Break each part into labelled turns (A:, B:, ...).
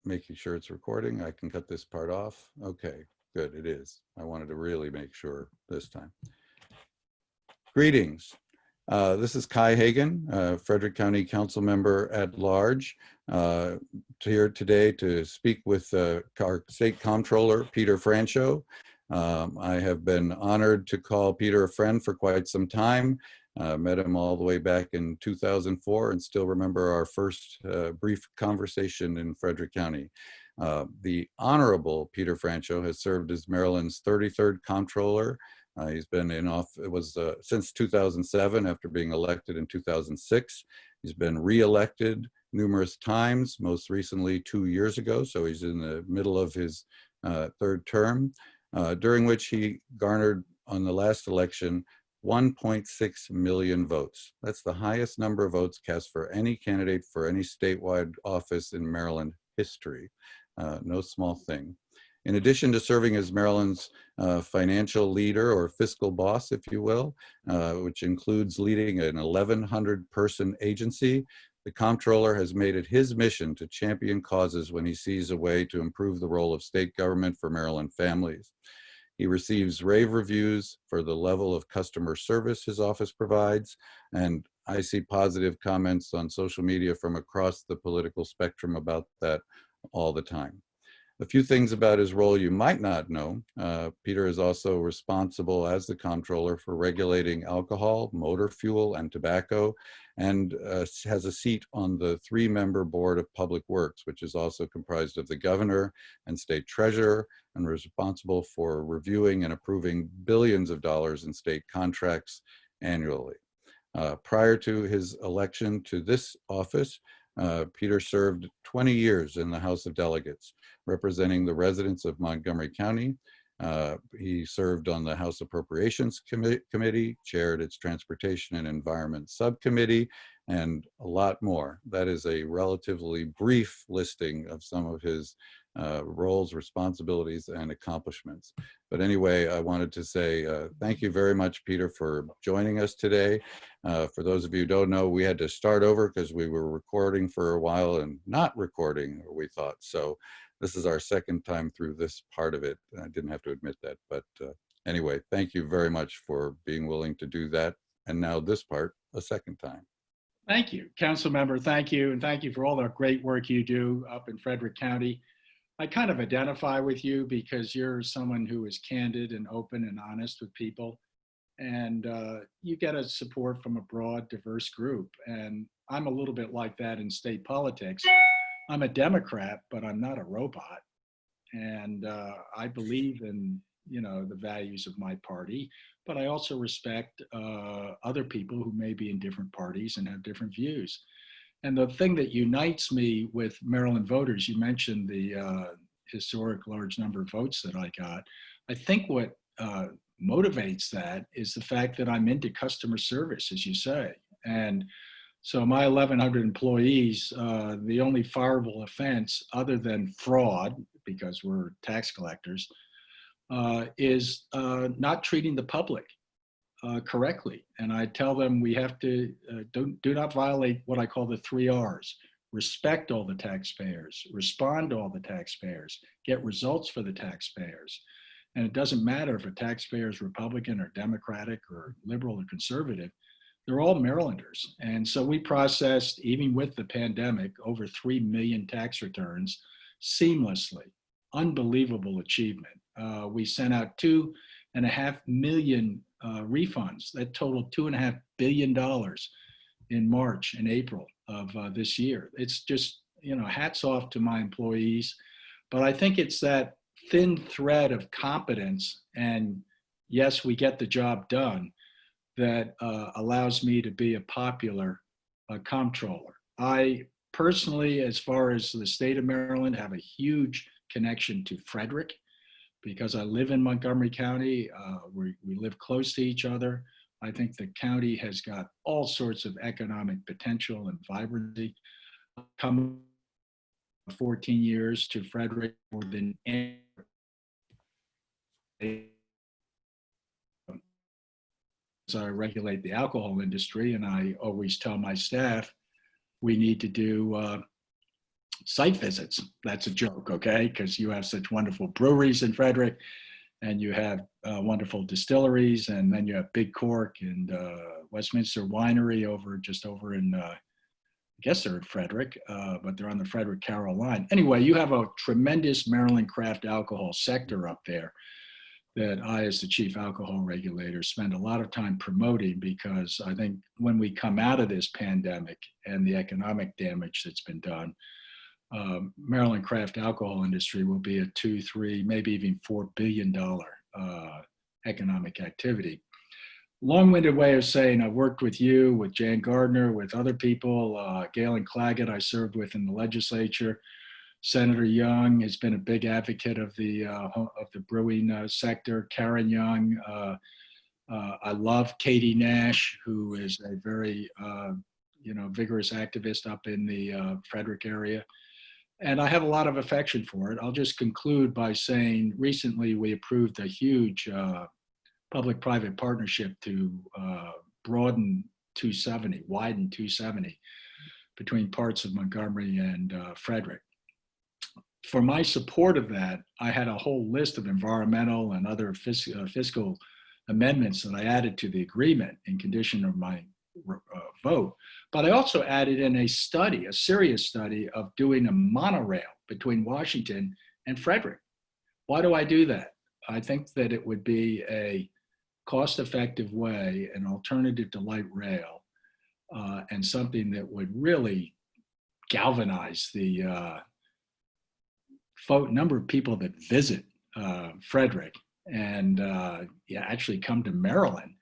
A: making sure it's recording. I can cut this part off. Okay, good, it is. I wanted to really make sure this time. Greetings. This is Kai Hagen, Frederick County Council Member at Large, here today to speak with our State Comptroller, Peter Franchot. I have been honored to call Peter a friend for quite some time. Met him all the way back in 2004 and still remember our first brief conversation in Frederick County. The Honorable Peter Franchot has served as Maryland's 33rd Comptroller. He's been in office, since 2007 after being elected in 2006. He's been re-elected numerous times, most recently 2 years ago, so he's in the middle of his third term, during which he garnered on the last election 1.6 million votes. That's the highest number of votes cast for any candidate for any statewide office in Maryland history. No small thing. In addition to serving as Maryland's financial leader or fiscal boss, if you will, which includes leading an 1,100 person agency, the Comptroller has made it his mission to champion causes when he sees a way to improve the role of state government for Maryland families. He receives rave reviews for the level of customer service his office provides, and I see positive comments on social media from across the political spectrum about that all the time. A few things about his role you might not know. Peter is also responsible as the Comptroller for regulating alcohol, motor fuel, and tobacco, and has a seat on the 3-member Board of Public Works, which is also comprised of the Governor and State Treasurer, and responsible for reviewing and approving billions of dollars in state contracts annually. Prior to his election to this office, Peter served 20 years in the House of Delegates, representing the residents of Montgomery County. He served on the House Appropriations Committee, chaired its Transportation and Environment Subcommittee, and a lot more. That is a relatively brief listing of some of his roles, responsibilities, and accomplishments. But anyway, I wanted to say thank you very much, Peter, for joining us today. For those of you who don't know, we had to start over because we were recording for a while and not recording, we thought. So this is our second time through this part of it. I didn't have to admit that, but anyway, thank you very much for being willing to do that. And now this part a second time.
B: Thank you, Council Member. Thank you. And thank you for all the great work you do up in Frederick County. I kind of identify with you because you're someone who is candid and open and honest with people. And you get a support from a broad, diverse group. And I'm a little bit like that in state politics. I'm a Democrat, but I'm not a robot. And I believe in, the values of my party, but I also respect other people who may be in different parties and have different views. And the thing that unites me with Maryland voters, you mentioned the historic large number of votes that I got. I think what motivates that is the fact that I'm into customer service, as you say. And so my 1,100 employees, the only fireable offense other than fraud, because we're tax collectors, is not treating the public correctly. And I tell them we have to do not violate what I call the 3 R's. Respect all the taxpayers, respond to all the taxpayers, get results for the taxpayers. And it doesn't matter if a taxpayer is Republican or Democratic or liberal or conservative, they're all Marylanders. And so we processed, even with the pandemic, over 3 million tax returns seamlessly. Unbelievable achievement. We sent out 2.5 million refunds that totaled $2.5 billion in March and April of this year. It's just, hats off to my employees. But I think it's that thin thread of competence and yes, we get the job done that allows me to be a popular comptroller. I personally, as far as the state of Maryland, have a huge connection to Frederick because I live in Montgomery County. We live close to each other. I think the county has got all sorts of economic potential and vibrancy. Come 14 years to Frederick more than any. I regulate the alcohol industry, and I always tell my staff we need to do site visits. That's a joke, okay? Because you have such wonderful breweries in Frederick, and you have wonderful distilleries, and then you have Big Cork and Westminster Winery just over in, I guess they're in Frederick, but they're on the Frederick Carroll line. Anyway, you have a tremendous Maryland craft alcohol sector up there that I, as the chief alcohol regulator, spend a lot of time promoting, because I think when we come out of this pandemic and the economic damage that's been done, Maryland craft alcohol industry will be a 2, 3, maybe even $4 billion economic activity. Long-winded way of saying I've worked with you, with Jan Gardner, with other people. Galen Claggett I served with in the legislature. Senator Young has been a big advocate of the brewing sector. Karen Young. I love Katie Nash, who is a very vigorous activist up in the Frederick area. And I have a lot of affection for it. I'll just conclude by saying recently we approved a huge public-private partnership to widen 270 between parts of Montgomery and Frederick. For my support of that, I had a whole list of environmental and other fiscal amendments that I added to the agreement in condition of my vote. But I also added in a serious study of doing a monorail between Washington and Frederick. Why do I do that? I think that it would be a cost-effective way, an alternative to light rail, and something that would really galvanize the number of people that visit Frederick and actually come to Maryland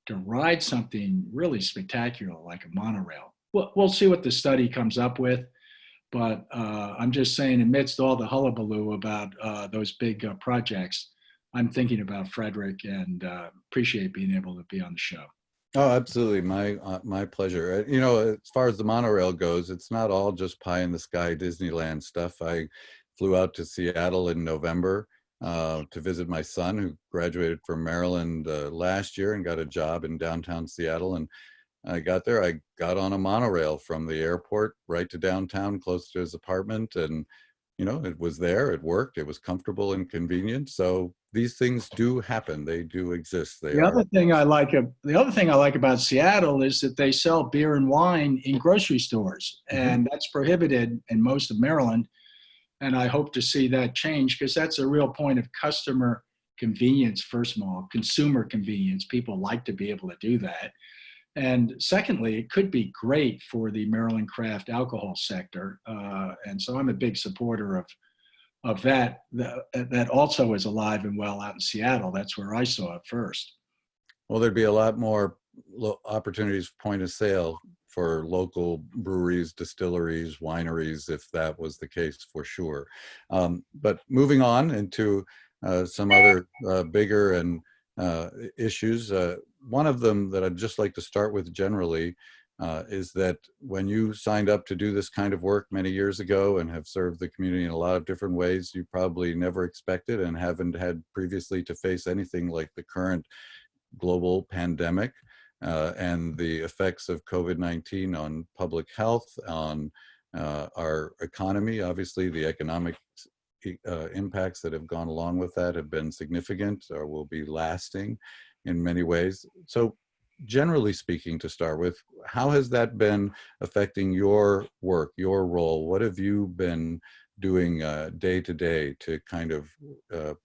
B: to ride something really spectacular like a monorail. We'll see what the study comes up with, but I'm just saying, amidst all the hullabaloo about those big projects, I'm thinking about Frederick and appreciate being able to be on the show.
A: Oh, absolutely. My pleasure. As far as the monorail goes, it's not all just pie in the sky Disneyland stuff. I flew out to Seattle in November to visit my son, who graduated from Maryland last year and got a job in downtown Seattle. And I got there, I got on a monorail from the airport right to downtown, close to his apartment. And, it was there, it worked, it was comfortable and convenient. So these things do happen. They do exist.
B: The other thing I like about Seattle is that they sell beer and wine in grocery stores, and that's prohibited in most of Maryland. And I hope to see that change, because that's a real point of customer convenience, first of all, consumer convenience. People like to be able to do that. And secondly, it could be great for the Maryland craft alcohol sector. And so I'm a big supporter of that. That also is alive and well out in Seattle. That's where I saw it first.
A: Well, there'd be a lot more opportunities for point of sale for local breweries, distilleries, wineries, if that was the case, for sure. But moving on into some other bigger and issues, one of them that I'd just like to start with generally is that when you signed up to do this kind of work many years ago and have served the community in a lot of different ways, you probably never expected and haven't had previously to face anything like the current global pandemic and the effects of COVID-19 on public health, on our economy. Obviously, the economic impacts that have gone along with that have been significant or will be lasting in many ways. So generally speaking, to start with, how has that been affecting your work, your role? What have you been doing day to day to kind of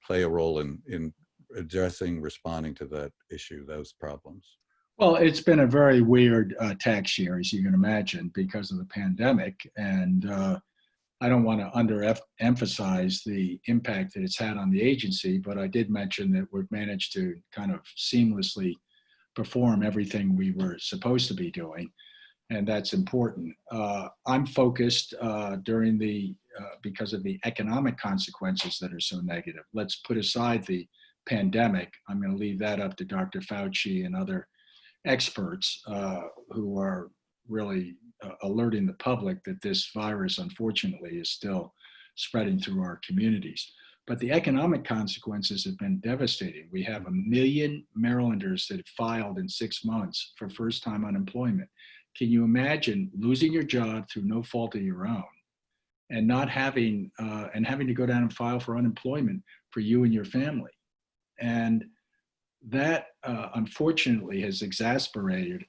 A: play a role in addressing, responding to that issue, those problems?
B: Well, it's been a very weird tax year, as you can imagine, because of the pandemic. And I don't want to underemphasize the impact that it's had on the agency, but I did mention that we've managed to kind of seamlessly perform everything we were supposed to be doing, and that's important. I'm focused because of the economic consequences that are so negative. Let's put aside the pandemic. I'm going to leave that up to Dr. Fauci and other experts who are really alerting the public that this virus, unfortunately, is still spreading through our communities. But the economic consequences have been devastating. We have 1 million Marylanders that have filed in 6 months for first-time unemployment. Can you imagine losing your job through no fault of your own and not having and having to go down and file for unemployment for you and your family. And that unfortunately has exacerbated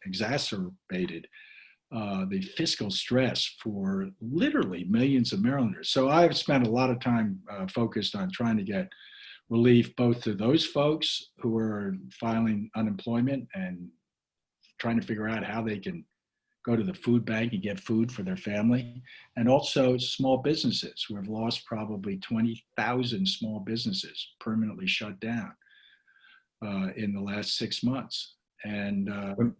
B: the fiscal stress for literally millions of Marylanders. So I've spent a lot of time focused on trying to get relief both to those folks who are filing unemployment and trying to figure out how they can go to the food bank and get food for their family, and also small businesses who have lost probably 20,000 small businesses permanently shut down in the last 6 months. And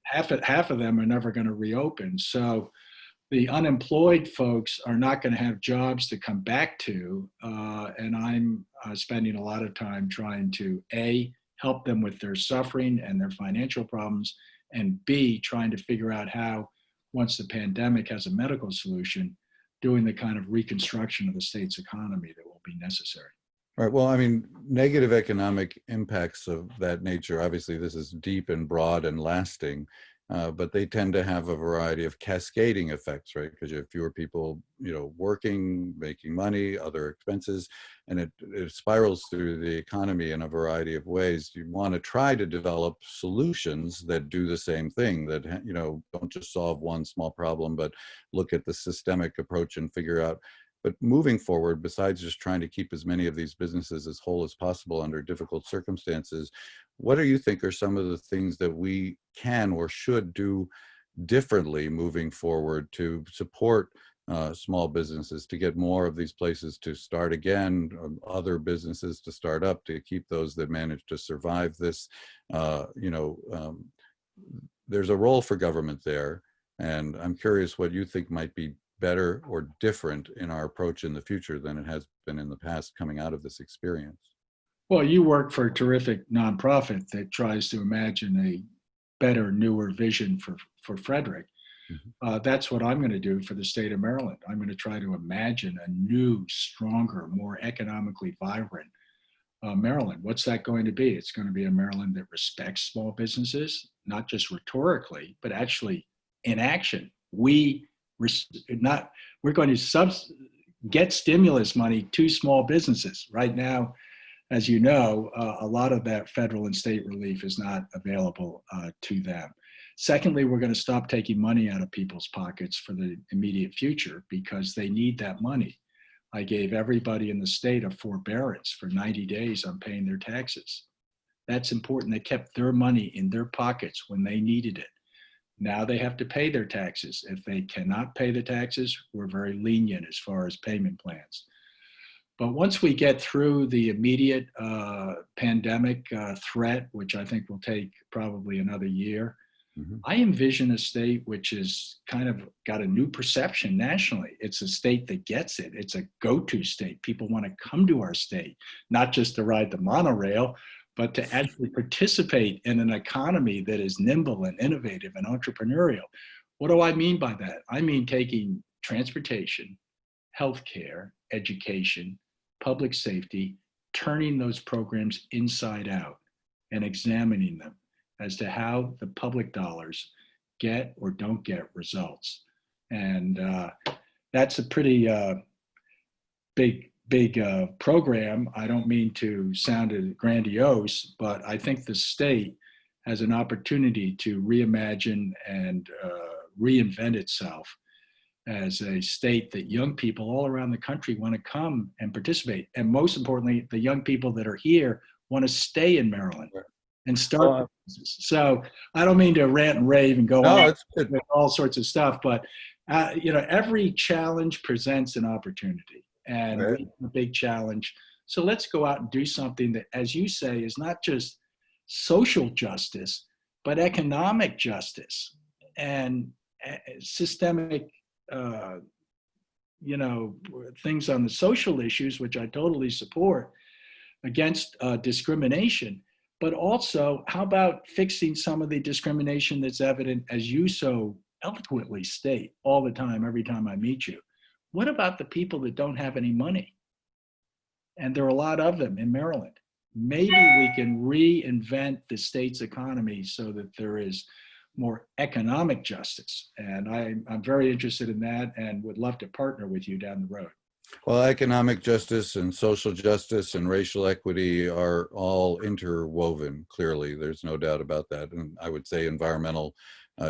B: half of them are never going to reopen. So the unemployed folks are not going to have jobs to come back to. And I'm spending a lot of time trying to, A, help them with their suffering and their financial problems, and B, trying to figure out how, once the pandemic has a medical solution, doing the kind of reconstruction of the state's economy that will be necessary.
A: Right. Well, I mean, negative economic impacts of that nature, obviously this is deep and broad and lasting, but they tend to have a variety of cascading effects, right? Because you have fewer people, working, making money, other expenses, and it spirals through the economy in a variety of ways. You want to try to develop solutions that do the same thing, that, don't just solve one small problem, but look at the systemic approach and figure out. But moving forward, besides just trying to keep as many of these businesses as whole as possible under difficult circumstances, what do you think are some of the things that we can or should do differently moving forward to support small businesses, to get more of these places to start again, other businesses to start up, to keep those that manage to survive this? There's a role for government there, and I'm curious what you think might be better or different in our approach in the future than it has been in the past coming out of this experience.
B: Well, you work for a terrific nonprofit that tries to imagine a better, newer vision for Frederick.
A: Mm-hmm.
B: That's what I'm going to do for the state of Maryland. I'm going to try to imagine a new, stronger, more economically vibrant Maryland. What's that going to be? It's going to be a Maryland that respects small businesses, not just rhetorically, but actually in action. We're going to get stimulus money to small businesses. Right now, as you know, a lot of that federal and state relief is not available to them. Secondly, we're going to stop taking money out of people's pockets for the immediate future because they need that money. I gave everybody in the state a forbearance for 90 days on paying their taxes. That's important. They kept their money in their pockets when they needed it. Now they have to pay their taxes. If they cannot pay the taxes, we're very lenient as far as payment plans. But once we get through the immediate pandemic threat, which I think will take probably another year, mm-hmm. I envision a state which is kind of got a new perception nationally. It's a state that gets it. It's a go-to state. People want to come to our state, not just to ride the monorail, but to actually participate in an economy that is nimble and innovative and entrepreneurial. What do I mean by that? I mean taking transportation, healthcare, education, public safety, turning those programs inside out and examining them as to how the public dollars get or don't get results. And that's a pretty big program. I don't mean to sound grandiose, but I think the state has an opportunity to reimagine and reinvent itself as a state that young people all around the country want to come and participate. And most importantly, the young people that are here want to stay in Maryland and start businesses. So I don't mean to rant and rave and go on with all sorts of stuff, but every challenge presents an opportunity. And we have a big challenge. So let's go out and do something that, as you say, is not just social justice, but economic justice and systemic, things on the social issues, which I totally support, against discrimination. But also, how about fixing some of the discrimination that's evident, as you so eloquently state all the time, every time I meet you? What about the people that don't have any money? And there are a lot of them in Maryland. Maybe we can reinvent the state's economy so that there is more economic justice. And I'm very interested in that and would love to partner with you down the road.
A: Well, economic justice and social justice and racial equity are all interwoven, clearly. There's no doubt about that. And I would say environmental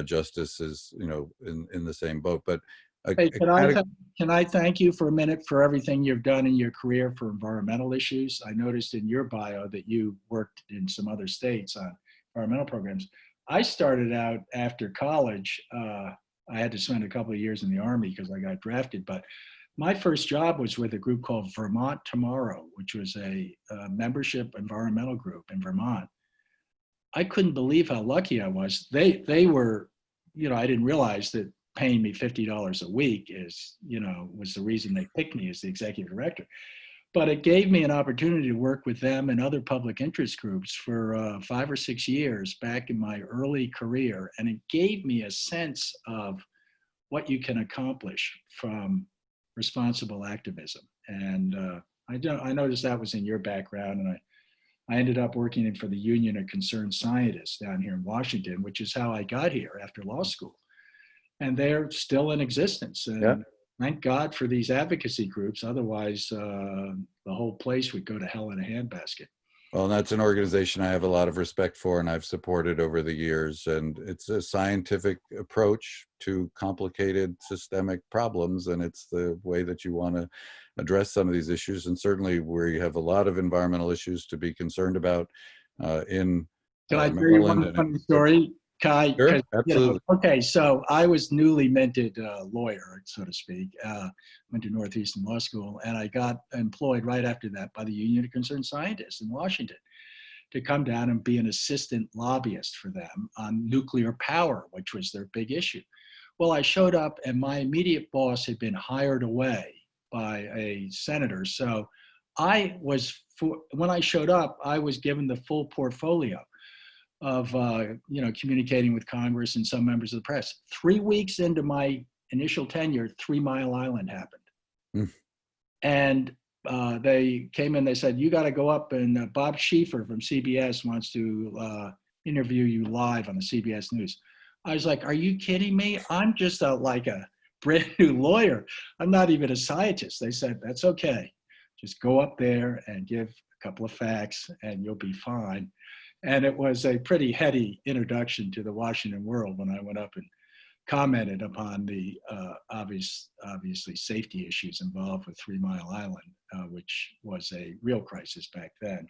A: justice is, in the same boat. But
B: Hey,
A: a
B: can I thank you for a minute for everything you've done in your career for environmental issues? I noticed in your bio that you worked in some other states on environmental programs. I started out after college. I had to spend a couple of years in the Army because I got drafted, but my first job was with a group called Vermont Tomorrow, which was a membership environmental group in Vermont. I couldn't believe how lucky I was. They were, I didn't realize that paying me $50 a week was the reason they picked me as the executive director. But it gave me an opportunity to work with them and other public interest groups for 5 or 6 years back in my early career. And it gave me a sense of what you can accomplish from responsible activism. And I noticed that was in your background, and I ended up working for the Union of Concerned Scientists down here in Washington, which is how I got here after law school. And they're still in existence. And
A: Yeah.
B: thank God for these advocacy groups. Otherwise, the whole place would go to hell in a handbasket.
A: Well, that's an organization I have a lot of respect for and I've supported over the years. And it's a scientific approach to complicated systemic problems. And it's the way that you want to address some of these issues. And certainly where you have a lot of environmental issues to be concerned about in
B: Can I tell you
A: Maryland.
B: one funny story, Kai?
A: Sure,
B: 'Cause,
A: absolutely.
B: okay, so I was newly minted lawyer, so to speak. Went to Northeastern Law School, and I got employed right after that by the Union of Concerned Scientists in Washington to come down and be an assistant lobbyist for them on nuclear power, which was their big issue. Well, I showed up, and my immediate boss had been hired away by a senator. So when I showed up, I was given the full portfolio of communicating with Congress and some members of the press. 3 weeks into my initial tenure, 3 Mile Island happened.
A: Mm.
B: And they came in, they said, you got to go up, and Bob Schieffer from CBS wants to interview you live on the CBS News. I was like, are you kidding me? I'm just like a brand new lawyer. I'm not even a scientist. They said, that's okay. Just go up there and give a couple of facts and you'll be fine. And it was a pretty heady introduction to the Washington world when I went up and commented upon the obviously safety issues involved with 3 Mile Island, which was a real crisis back then.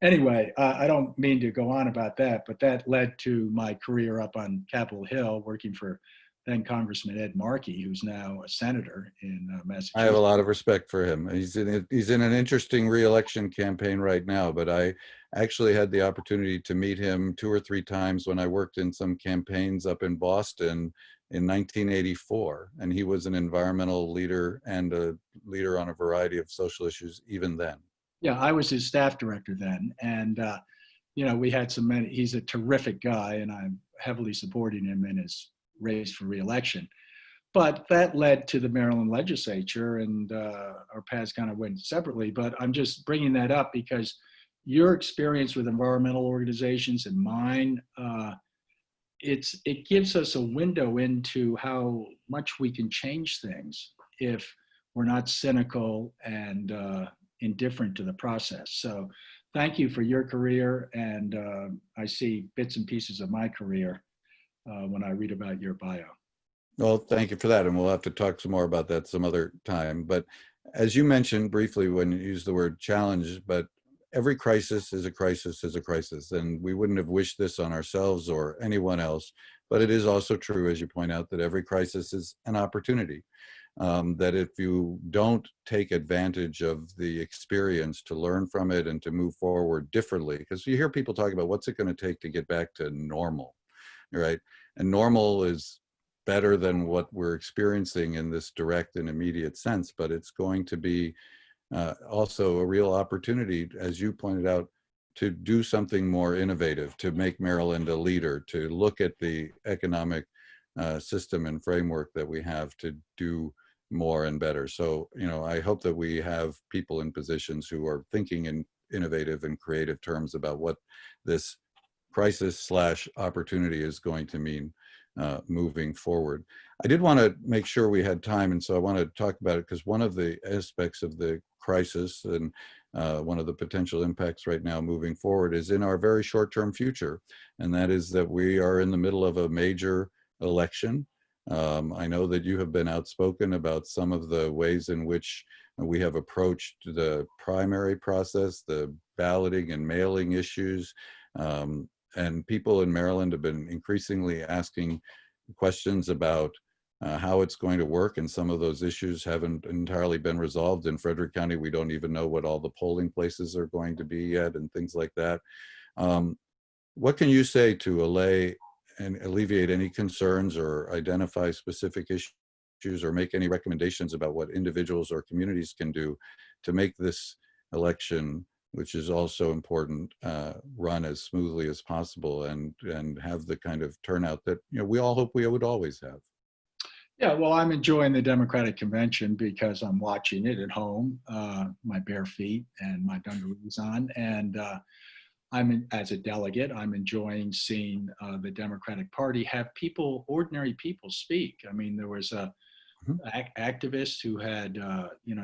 B: Anyway, I don't mean to go on about that, but that led to my career up on Capitol Hill working for then Congressman Ed Markey, who's now a senator in Massachusetts.
A: I have a lot of respect for him. He's in an interesting re-election campaign right now, but I actually had the opportunity to meet him 2 or 3 times when I worked in some campaigns up in Boston in 1984. And he was an environmental leader and a leader on a variety of social issues even then.
B: Yeah, I was his staff director then. And, we had he's a terrific guy, and I'm heavily supporting him in his race for re-election. But that led to the Maryland legislature, and our paths kind of went separately. But I'm just bringing that up because your experience with environmental organizations and mine, it gives us a window into how much we can change things if we're not cynical and indifferent to the process. So thank you for your career, and I see bits and pieces of my career when I read about your bio.
A: Well, thank you for that. And we'll have to talk some more about that some other time. But as you mentioned briefly when you used the word challenge, but every crisis is a crisis is a crisis. And we wouldn't have wished this on ourselves or anyone else. But it is also true, as you point out, that every crisis is an opportunity. That if you don't take advantage of the experience to learn from it and to move forward differently, because you hear people talk about what's it going to take to get back to normal, right? And normal is better than what we're experiencing in this direct and immediate sense, but it's going to be also a real opportunity, as you pointed out, to do something more innovative, to make Maryland a leader, to look at the economic system and framework that we have to do more and better. So, I hope that we have people in positions who are thinking in innovative and creative terms about what this crisis/opportunity is going to mean moving forward. I did want to make sure we had time, and so I want to talk about it because one of the aspects of the crisis and one of the potential impacts right now moving forward is in our very short-term future, and that is that we are in the middle of a major election. I know that you have been outspoken about some of the ways in which we have approached the primary process, the balloting and mailing issues, and people in Maryland have been increasingly asking questions about how it's going to work, and some of those issues haven't entirely been resolved. In Frederick County, we don't even know what all the polling places are going to be yet and things like that. What can you say to allay and alleviate any concerns or identify specific issues or make any recommendations about what individuals or communities can do to make this election, which is also important, run as smoothly as possible and have the kind of turnout that we all hope we would always have?
B: Yeah, well, I'm enjoying the Democratic Convention because I'm watching it at home, my bare feet and my dungarees on. And as a delegate, I'm enjoying seeing the Democratic Party have people, ordinary people, speak. I mean, there was a activist who had,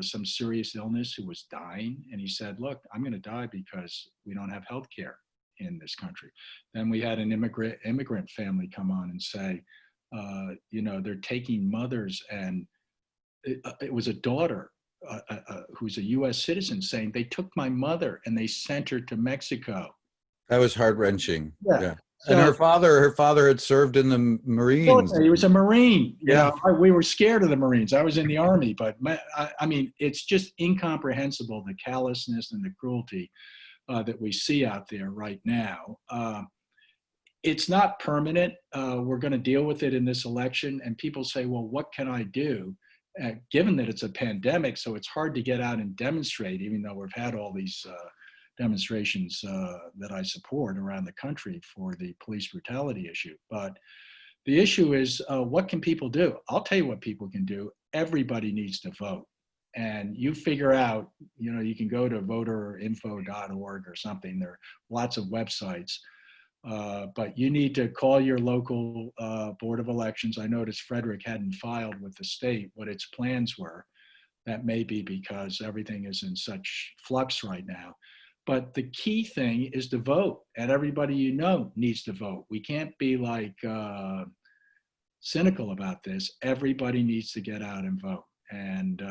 B: some serious illness who was dying, and he said, "Look, I'm going to die because we don't have health care in this country." Then we had an immigrant family come on and say, they're taking mothers, and it was a daughter who's a U.S. citizen saying they took my mother and they sent her to Mexico.
A: That was heart-wrenching.
B: Yeah.
A: Yeah.
B: So,
A: And her father had served in the Marines.
B: he was a Marine.
A: Yeah.
B: We were scared of the Marines. I was in the Army, but I mean, it's just incomprehensible, the callousness and the cruelty that we see out there right now. It's not permanent. We're going to deal with it in this election. And people say, well, what can I do? Given that it's a pandemic, so it's hard to get out and demonstrate, even though we've had all these demonstrations that I support around the country for the police brutality issue. But the issue is, what can people do? I'll tell you what people can do. Everybody needs to vote. And you figure out, you can go to voterinfo.org or something. There are lots of websites. But you need to call your local Board of Elections. I noticed Frederick hadn't filed with the state what its plans were. That may be because everything is in such flux right now. But the key thing is to vote, and everybody needs to vote. We can't be like cynical about this. Everybody needs to get out and vote, and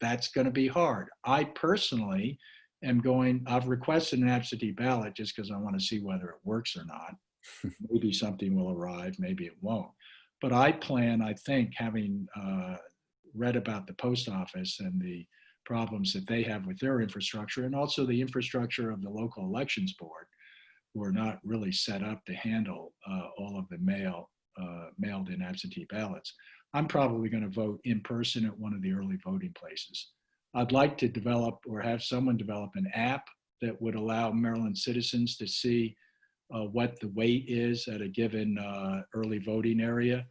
B: that's going to be hard. I personally I've requested an absentee ballot just because I want to see whether it works or not. Maybe something will arrive, maybe it won't. But I think, having read about the post office and the problems that they have with their infrastructure, and also the infrastructure of the local elections board, who are not really set up to handle all of the mailed in absentee ballots, I'm probably going to vote in person at one of the early voting places. I'd like to develop, or have someone develop, an app that would allow Maryland citizens to see what the wait is at a given early voting area.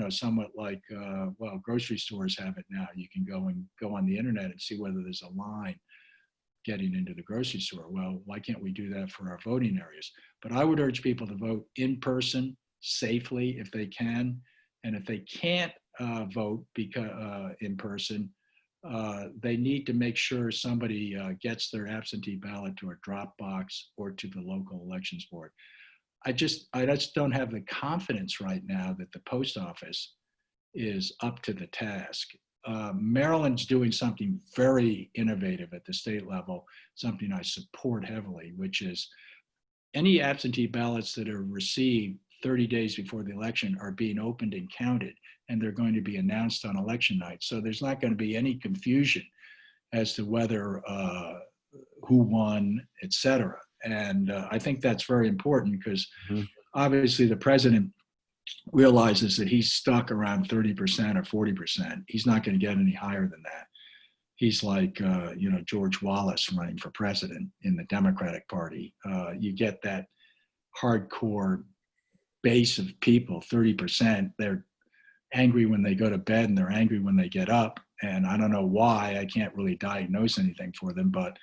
B: Somewhat like, grocery stores have it now. You can go on the internet and see whether there's a line getting into the grocery store. Well, why can't we do that for our voting areas? But I would urge people to vote in person safely if they can. And if they can't vote in person, they need to make sure somebody gets their absentee ballot to a drop box or to the local elections board. I just don't have the confidence right now that the post office is up to the task. Maryland's doing something very innovative at the state level, something I support heavily, which is any absentee ballots that are received 30 days before the election are being opened and counted, and they're going to be announced on election night. So there's not going to be any confusion as to whether who won, et cetera. And I think that's very important because obviously the president realizes that he's stuck around 30% or 40%. He's not going to get any higher than that. He's like, George Wallace running for president in the Democratic Party. You get that hardcore base of people, 30%. They're angry when they go to bed and they're angry when they get up. And I don't know why. I can't really diagnose anything for them, but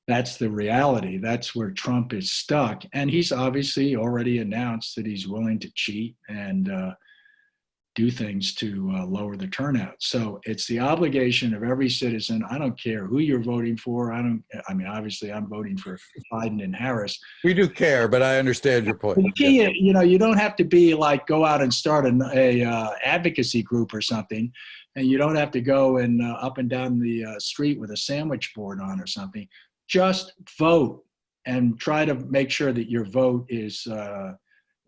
B: that's the reality. That's where Trump is stuck. And he's obviously already announced that he's willing to cheat and do things to lower the turnout. So it's the obligation of every citizen. I don't care who you're voting for. I mean, obviously I'm voting for Biden and Harris.
A: We do care, but I understand your point.
B: The key, you know, you don't have to be like, go out and start a advocacy group or something. And you don't have to go and up and down the street with a sandwich board on or something. Just vote and try to make sure that your vote is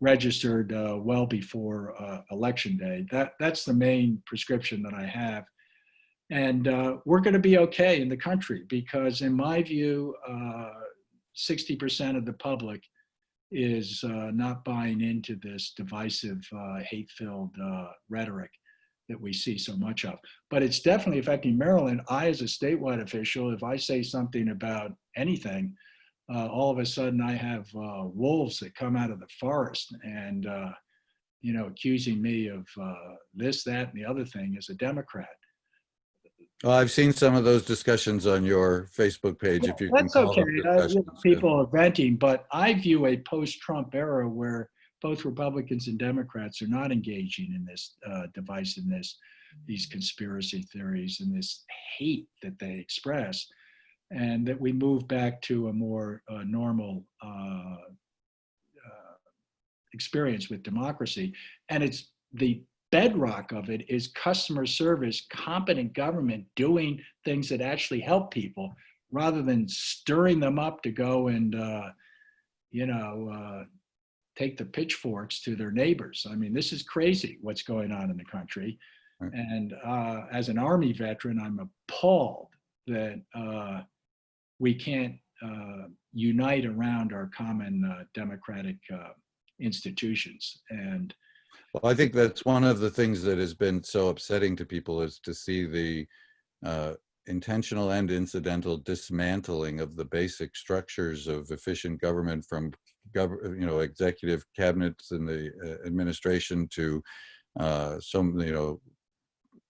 B: registered well before election day. That's the main prescription that I have. And we're going to be okay in the country because, in my view, 60% of the public is not buying into this divisive, hate-filled rhetoric that we see so much of. But it's definitely affecting Maryland. I, as a statewide official, if I say something about anything, all of a sudden I have wolves that come out of the forest and, you know, accusing me of this, that, and the other thing as a Democrat.
A: Well, I've seen some of those discussions on your Facebook page, if you can
B: That's
A: call
B: okay.
A: them discussions.
B: People are venting, but I view a post-Trump era where both Republicans and Democrats are not engaging in this divisiveness, these conspiracy theories, and this hate that they express, and that we move back to a more normal experience with democracy. And it's the bedrock of it is customer service, competent government doing things that actually help people rather than stirring them up to go and, you know, take the pitchforks to their neighbors. I mean, this is crazy what's going on in the country.
A: Right.
B: And as an Army veteran, I'm appalled that we can't unite around our common democratic institutions. And
A: Well, I think that's one of the things that has been so upsetting to people is to see the intentional and incidental dismantling of the basic structures of efficient government, from executive cabinets and the administration to some,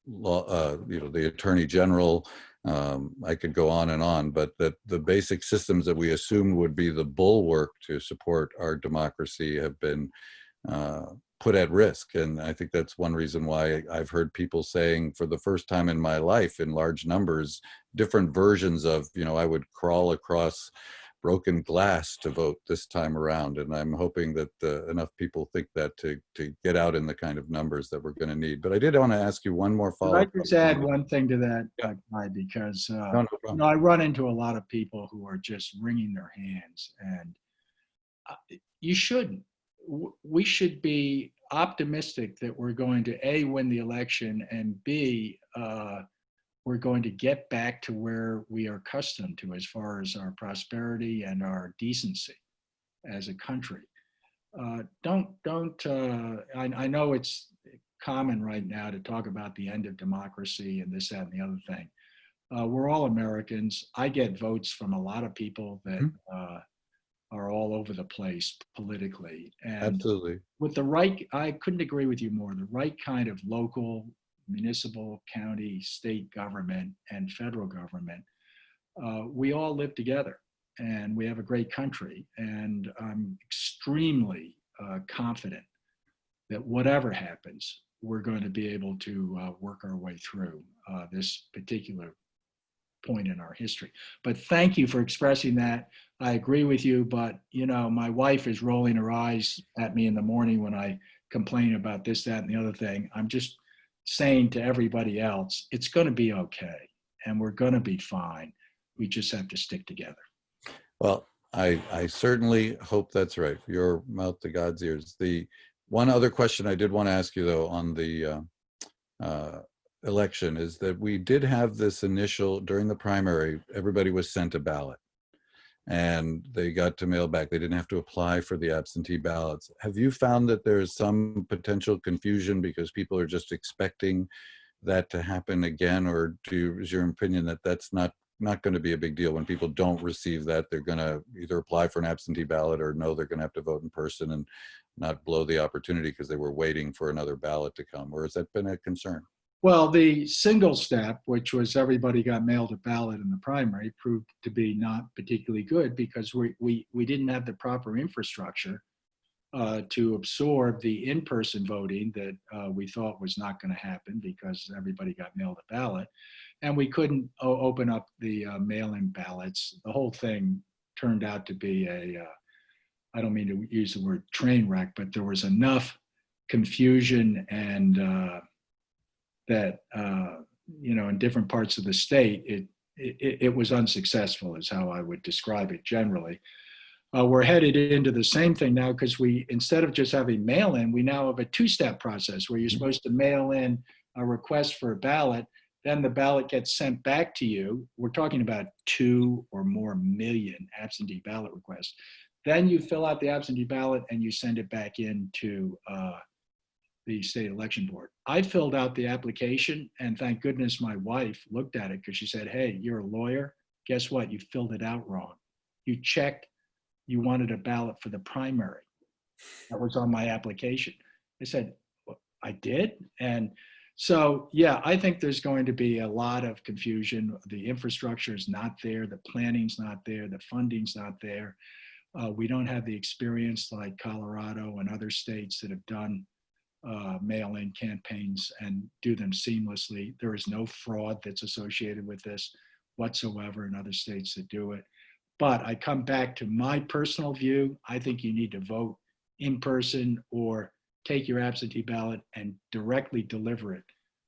A: law, the attorney general. I could go on and on, but that the basic systems that we assumed would be the bulwark to support our democracy have been put at risk. And I think that's one reason why I've heard people saying, for the first time in my life, in large numbers, different versions of, I would crawl across broken glass to vote this time around. And I'm hoping that enough people think that to get out in the kind of numbers that we're going to need. But I did want to ask you one more follow-up.
B: Could I just add one thing to that, Guy, because I run into a lot of people who are just wringing their hands, and you shouldn't. We should be optimistic that we're going to A, win the election, and B, we're going to get back to where we are accustomed to as far as our prosperity and our decency as a country. I know it's common right now to talk about the end of democracy and this, that, and the other thing. We're all Americans. I get votes from a lot of people that are all over the place politically. And
A: Absolutely.
B: with the right, I couldn't agree with you more, the right kind of local, municipal, county, state government, and federal government, we all live together and we have a great country. And I'm extremely confident that whatever happens, we're going to be able to work our way through this particular point in our history. But thank you for expressing that. I agree with you, but my wife is rolling her eyes at me in the morning when I complain about this, that, and the other thing. I'm just saying to everybody else, it's going to be okay, and we're going to be fine. We just have to stick together. Well,
A: I certainly hope that's right. Your mouth to God's ears. The one other question I did want to ask you, though, on the election is that we did have this initial, during the primary, everybody was sent a ballot and they got to mail back. They didn't have to apply for the absentee ballots. Have you found that there's some potential confusion because people are just expecting that to happen again? Or is your opinion that that's not going to be a big deal when people don't receive that? They're going to either apply for an absentee ballot or no, they're going to have to vote in person and not blow the opportunity because they were waiting for another ballot to come? Or has that been a concern?
B: Well, the single step, which was everybody got mailed a ballot in the primary, proved to be not particularly good because we didn't have the proper infrastructure to absorb the in-person voting that we thought was not going to happen because everybody got mailed a ballot. And we couldn't open up the mail-in ballots. The whole thing turned out to be I don't mean to use the word train wreck, but there was enough confusion and that, in different parts of the state, it was unsuccessful is how I would describe it generally. We're headed into the same thing now because instead of just having mail-in, we now have a two-step process where you're supposed to mail in a request for a ballot, then the ballot gets sent back to you. We're talking about 2 or more million absentee ballot requests. Then you fill out the absentee ballot and you send it back into the state election board. I filled out the application and thank goodness my wife looked at it because she said, hey, you're a lawyer. Guess what? You filled it out wrong. You checked you wanted a ballot for the primary. That was on my application. I said, well, I did. And so, yeah, I think there's going to be a lot of confusion. The infrastructure is not there. The planning's not there. The funding's not there. We don't have the experience like Colorado and other states that have done mail-in campaigns and do them seamlessly. There is no fraud that's associated with this whatsoever in other states that do it. But I come back to my personal view. I think you need to vote in person or take your absentee ballot and directly deliver it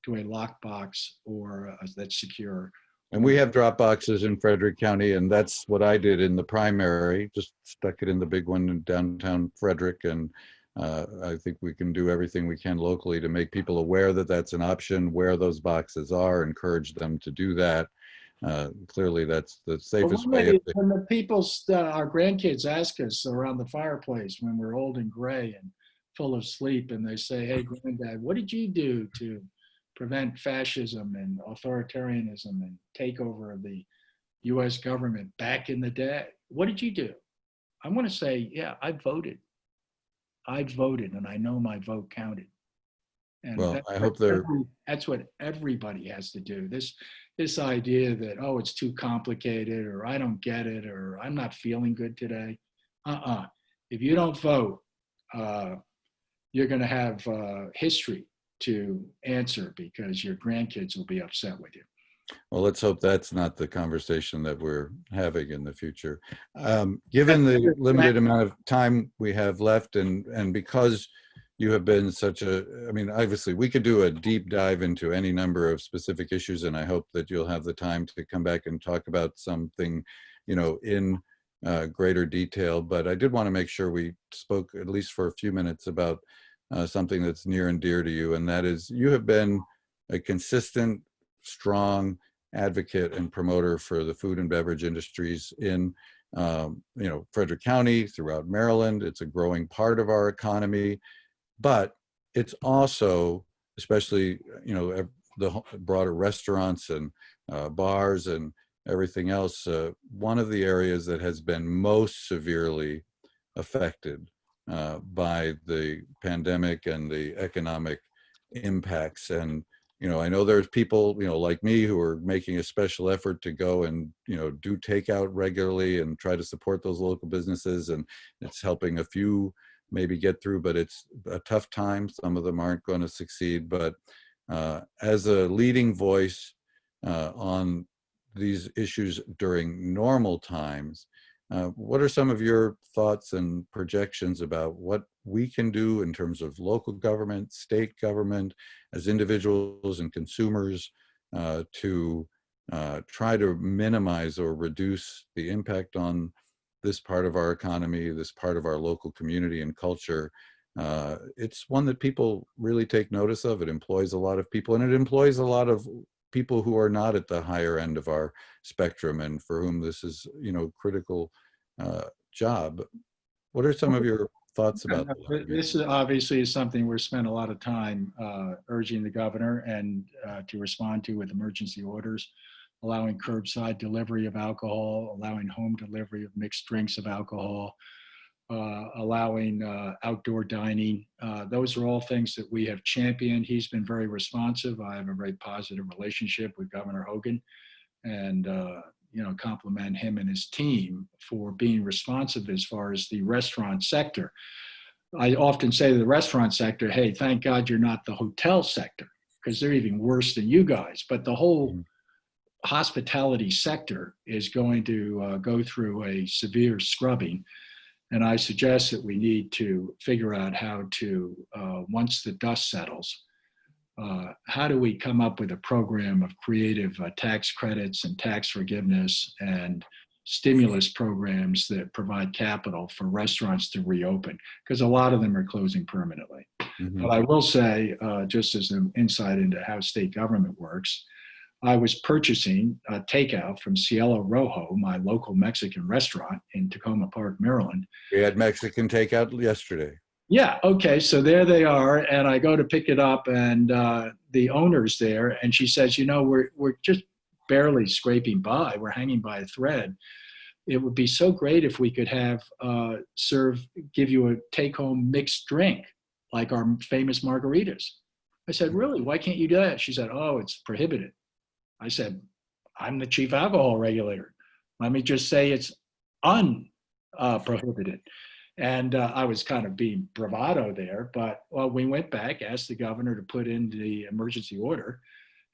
B: to a lockbox or that's secure.
A: And we have drop boxes in Frederick County, and that's what I did in the primary. Just stuck it in the big one in downtown Frederick, and I think we can do everything we can locally to make people aware that that's an option, where those boxes are, encourage them to do that. Clearly, that's the safest way.
B: When the people, our grandkids ask us around the fireplace when we're old and gray and full of sleep, and they say, hey, Granddad, what did you do to prevent fascism and authoritarianism and takeover of the US government back in the day? What did you do? I want to say, yeah, I voted. And I know my vote counted. And
A: well, I hope
B: that's what everybody has to do. This idea that, oh, it's too complicated, or I don't get it, or I'm not feeling good today. If you don't vote, you're going to have history to answer because your grandkids will be upset with you.
A: Well, let's hope that's not the conversation that we're having in the future. Given the limited amount of time we have left, and because you have been such I mean, obviously we could do a deep dive into any number of specific issues, and I hope that you'll have the time to come back and talk about something, in greater detail. But I did want to make sure we spoke at least for a few minutes about something that's near and dear to you, and that is you have been a consistent, strong advocate and promoter for the food and beverage industries in Frederick County, throughout Maryland. It's a growing part of our economy. But it's also, especially, the broader restaurants and bars and everything else, one of the areas that has been most severely affected by the pandemic and the economic impacts. And, I know there's people, like me who are making a special effort to go and, do takeout regularly and try to support those local businesses. And it's helping a few maybe get through, but it's a tough time. Some of them aren't going to succeed. But as a leading voice on these issues during normal times, what are some of your thoughts and projections about what we can do in terms of local government, state government, as individuals and consumers to try to minimize or reduce the impact on this part of our economy, this part of our local community and culture? It's one that people really take notice of. It employs a lot of people, and it employs a lot of people who are not at the higher end of our spectrum and for whom this is, critical job. What are some of your thoughts about that?
B: This is obviously something we're spent a lot of time urging the governor and to respond to with emergency orders, allowing curbside delivery of alcohol, allowing home delivery of mixed drinks of alcohol, allowing outdoor dining. Those are all things that we have championed. He's been very responsive. I have a very positive relationship with Governor Hagen, and compliment him and his team for being responsive as far as the restaurant sector. I often say to the restaurant sector, hey, thank God you're not the hotel sector, because they're even worse than you guys. But the whole hospitality sector is going to go through a severe scrubbing. And I suggest that we need to figure out how to, once the dust settles, how do we come up with a program of creative tax credits and tax forgiveness and stimulus programs that provide capital for restaurants to reopen, because a lot of them are closing permanently. But I will say, just as an insight into how state government works, I was purchasing takeout from Cielo Rojo, my local Mexican restaurant in Tacoma Park, Maryland.
A: We had Mexican takeout yesterday.
B: Yeah, okay, so there they are, and I go to pick it up, and the owner's there, and she says, we're just barely scraping by. We're hanging by a thread. It would be so great if we could have give you a take-home mixed drink, like our famous margaritas. I said, really? Why can't you do that? She said, oh, it's prohibited. I said, I'm the chief alcohol regulator. Let me just say it's unprohibited. And I was kind of being bravado there, but we went back, asked the governor to put in the emergency order,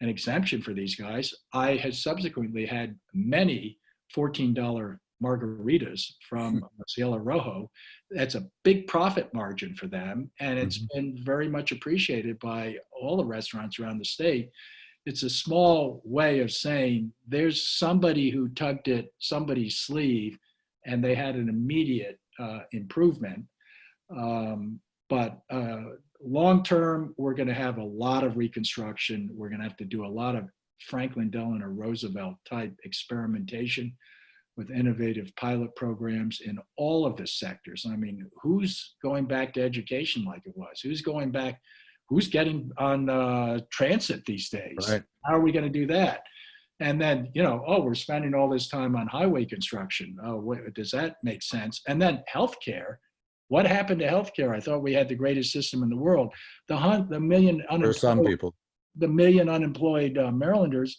B: an exemption for these guys. I had subsequently had many $14 margaritas from Cielo Rojo. That's a big profit margin for them, and it's been very much appreciated by all the restaurants around the state. It's a small way of saying there's somebody who tugged at somebody's sleeve and they had an immediate improvement. But long term, we're going to have a lot of reconstruction. We're going to have to do a lot of Franklin Delano Roosevelt type experimentation with innovative pilot programs in all of the sectors. I mean, who's going back to education like it was? Who's going back? Who's getting on transit these days?
A: Right.
B: How are we going to do that? And then, we're spending all this time on highway construction. Oh, does that make sense? And then healthcare. What happened to healthcare? I thought we had the greatest system in the world. The million
A: For some people.
B: The million unemployed Marylanders,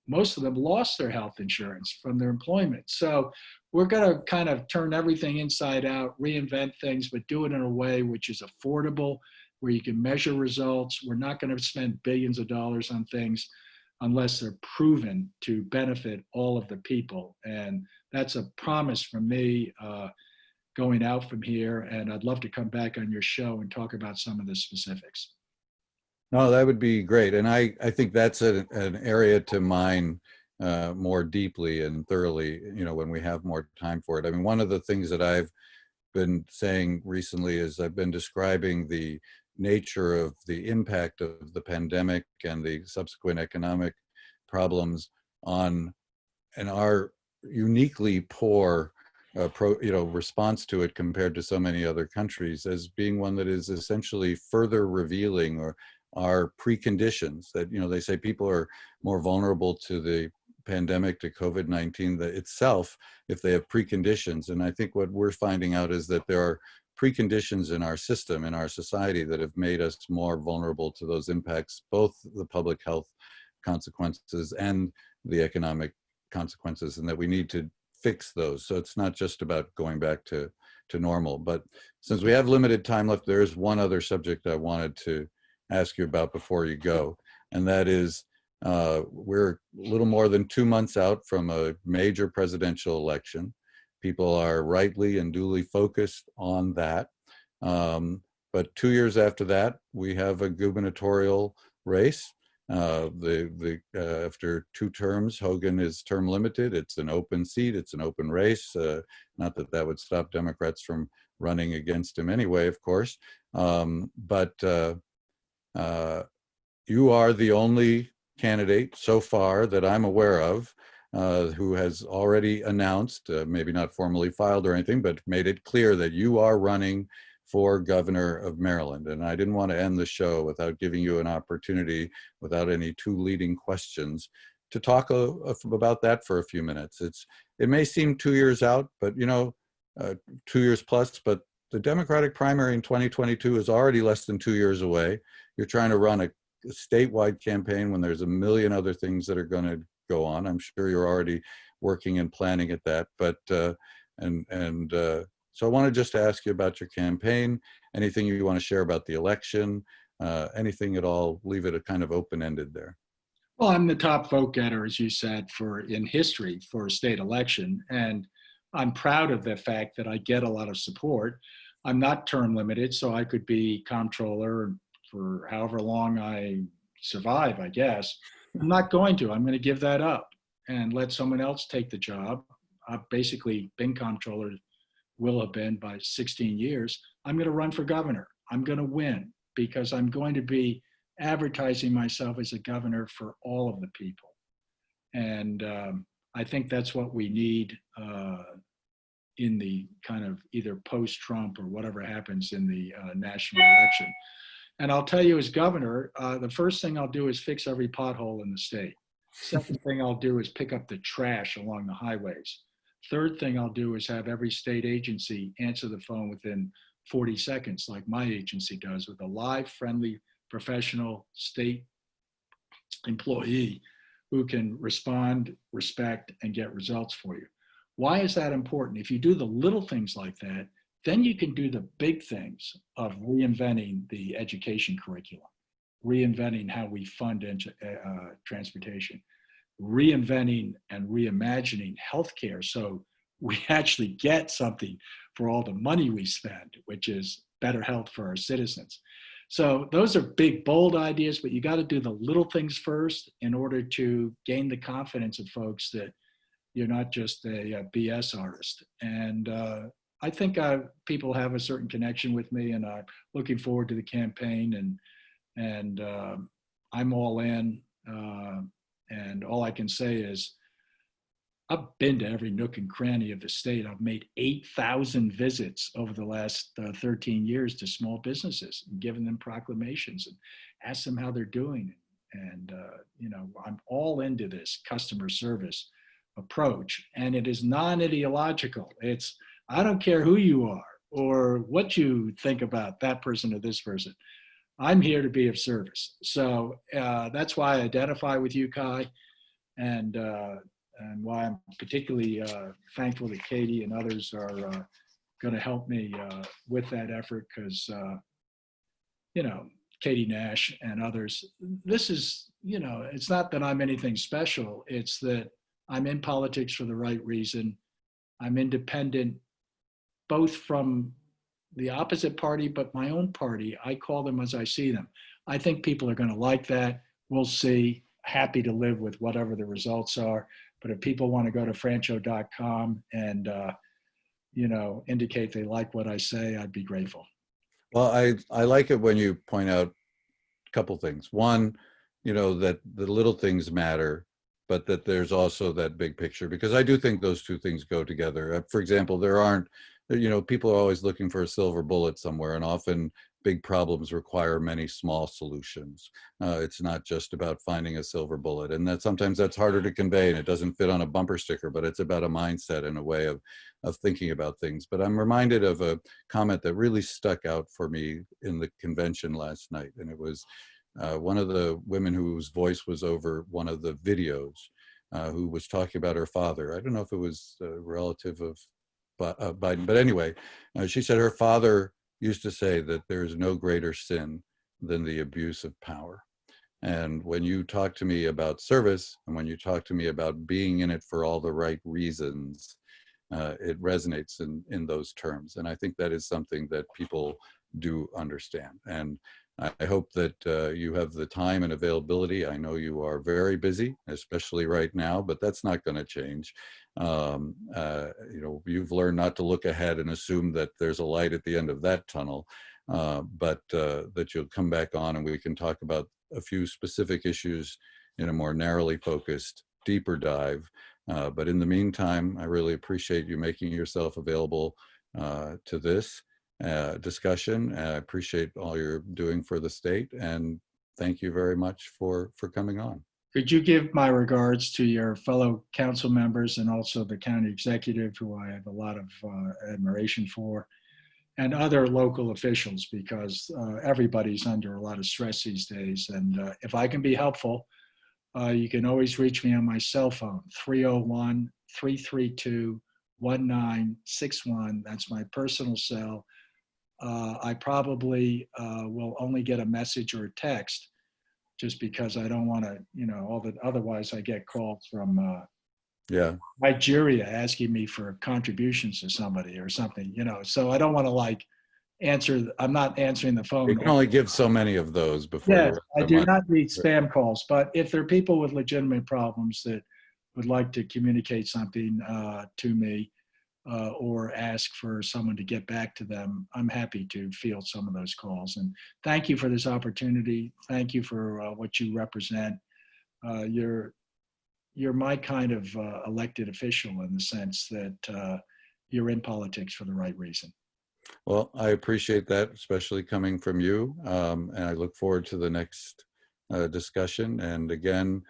B: most of them lost their health insurance from their employment. So we're going to kind of turn everything inside out, reinvent things, but do it in a way which is affordable, where you can measure results. We're not going to spend billions of dollars on things unless they're proven to benefit all of the people. And that's a promise from me going out from here. And I'd love to come back on your show and talk about some of the specifics.
A: No, that would be great. And I think that's an area to mine more deeply and thoroughly, when we have more time for it. I mean, one of the things that I've been saying recently is I've been describing the nature of the impact of the pandemic and the subsequent economic problems on our uniquely poor response to it compared to so many other countries as being one that is essentially further revealing our preconditions that, they say people are more vulnerable to the pandemic, to COVID-19 itself, if they have preconditions. And I think what we're finding out is that there are preconditions in our system, in our society, that have made us more vulnerable to those impacts, both the public health consequences and the economic consequences, and that we need to fix those. So it's not just about going back to normal. But since we have limited time left, there is one other subject I wanted to ask you about before you go, and that is we're a little more than 2 months out from a major presidential election. People are rightly and duly focused on that. But 2 years after that, we have a gubernatorial race. After 2 terms, Hagen is term limited. It's an open seat. It's an open race. Not that that would stop Democrats from running against him anyway, of course. But you are the only candidate so far that I'm aware of who has already announced, maybe not formally filed or anything, but made it clear that you are running for governor of Maryland. And I didn't want to end the show without giving you an opportunity, without any too leading questions, to talk about that for a few minutes. It may seem 2 years out, but 2 years plus, but the Democratic primary in 2022 is already less than 2 years away. You're trying to run a statewide campaign when there's a million other things that are going to go on. I'm sure you're already working and planning at that, but so I wanted just to ask you about your campaign, anything you want to share about the election, anything at all, leave it a kind of open-ended there.
B: Well, I'm the top vote getter, as you said, in history for a state election. And I'm proud of the fact that I get a lot of support. I'm not term limited, so I could be comptroller for however long I survive, I guess. I'm not going to. I'm going to give that up and let someone else take the job. I've basically been comptroller, will have been by 16 years. I'm going to run for governor. I'm going to win because I'm going to be advertising myself as a governor for all of the people. And I think that's what we need in the kind of either post-Trump or whatever happens in the national election. And I'll tell you, as governor, the first thing I'll do is fix every pothole in the state. Second thing I'll do is pick up the trash along the highways. Third thing I'll do is have every state agency answer the phone within 40 seconds, like my agency does, with a live, friendly, professional state employee who can respond, respect, and get results for you. Why is that important? If you do the little things like that, then you can do the big things of reinventing the education curriculum, reinventing how we fund transportation, reinventing and reimagining healthcare so we actually get something for all the money we spend, which is better health for our citizens. So those are big, bold ideas, but you got to do the little things first in order to gain the confidence of folks that you're not just a BS artist. And I think people have a certain connection with me, and I'm looking forward to the campaign. And I'm all in. And all I can say is I've been to every nook and cranny of the state. I've made 8,000 visits over the last 13 years to small businesses and given them proclamations and asked them how they're doing. And, I'm all into this customer service approach, and it is non-ideological. I don't care who you are or what you think about that person or this person. I'm here to be of service. So that's why I identify with you, Kai, and why I'm particularly thankful that Katie and others are going to help me with that effort because, Katie Nash and others, this is, it's not that I'm anything special. It's that I'm in politics for the right reason. I'm independent, both from the opposite party, but my own party. I call them as I see them. I think people are going to like that. We'll see. Happy to live with whatever the results are. But if people want to go to franchot.com and, indicate they like what I say, I'd be grateful.
A: Well, I like it when you point out a couple things. One, that the little things matter, but that there's also that big picture, because I do think those two things go together. For example, people are always looking for a silver bullet somewhere, and often big problems require many small solutions. It's not just about finding a silver bullet, and sometimes that's harder to convey, and it doesn't fit on a bumper sticker, but it's about a mindset and a way of thinking about things. But I'm reminded of a comment that really stuck out for me in the convention last night, and it was one of the women whose voice was over one of the videos, who was talking about her father. I don't know if it was a relative of Biden, but anyway, she said her father used to say that there is no greater sin than the abuse of power. And when you talk to me about service, and when you talk to me about being in it for all the right reasons, it resonates in those terms. And I think that is something that people do understand. And I hope that you have the time and availability. I know you are very busy, especially right now, but that's not going to change. You've learned not to look ahead and assume that there's a light at the end of that tunnel, but that you'll come back on and we can talk about a few specific issues in a more narrowly focused, deeper dive. But in the meantime, I really appreciate you making yourself available to this discussion. I appreciate all you're doing for the state, and thank you very much for coming on.
B: Could you give my regards to your fellow council members and also the county executive, who I have a lot of admiration for, and other local officials, because everybody's under a lot of stress these days. And if I can be helpful, you can always reach me on my cell phone, 301-332-1961. That's my personal cell. I probably will only get a message or a text, just because I don't want to, otherwise I get calls from
A: Yeah.
B: Nigeria asking me for contributions to somebody or something, so I don't want to I'm not answering the phone.
A: You can only give so many of those before
B: Yes,
A: you're out
B: I
A: of
B: do
A: money.
B: not need spam calls, but if there are people with legitimate problems that would like to communicate something to me or ask for someone to get back to them, I'm happy to field some of those calls. And thank you for this opportunity. Thank you for what you represent. You're my kind of elected official, in the sense that you're in politics for the right reason.
A: Well, I appreciate that, especially coming from you. And I look forward to the next discussion. And again,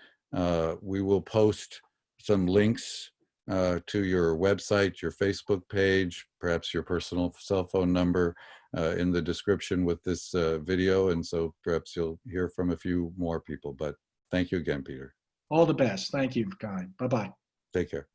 A: we will post some links to your website, your Facebook page, perhaps your personal cell phone number in the description with this video. And so perhaps you'll hear from a few more people. But thank you again, Peter.
B: All the best. Thank you, Guy. Bye-bye.
A: Take care.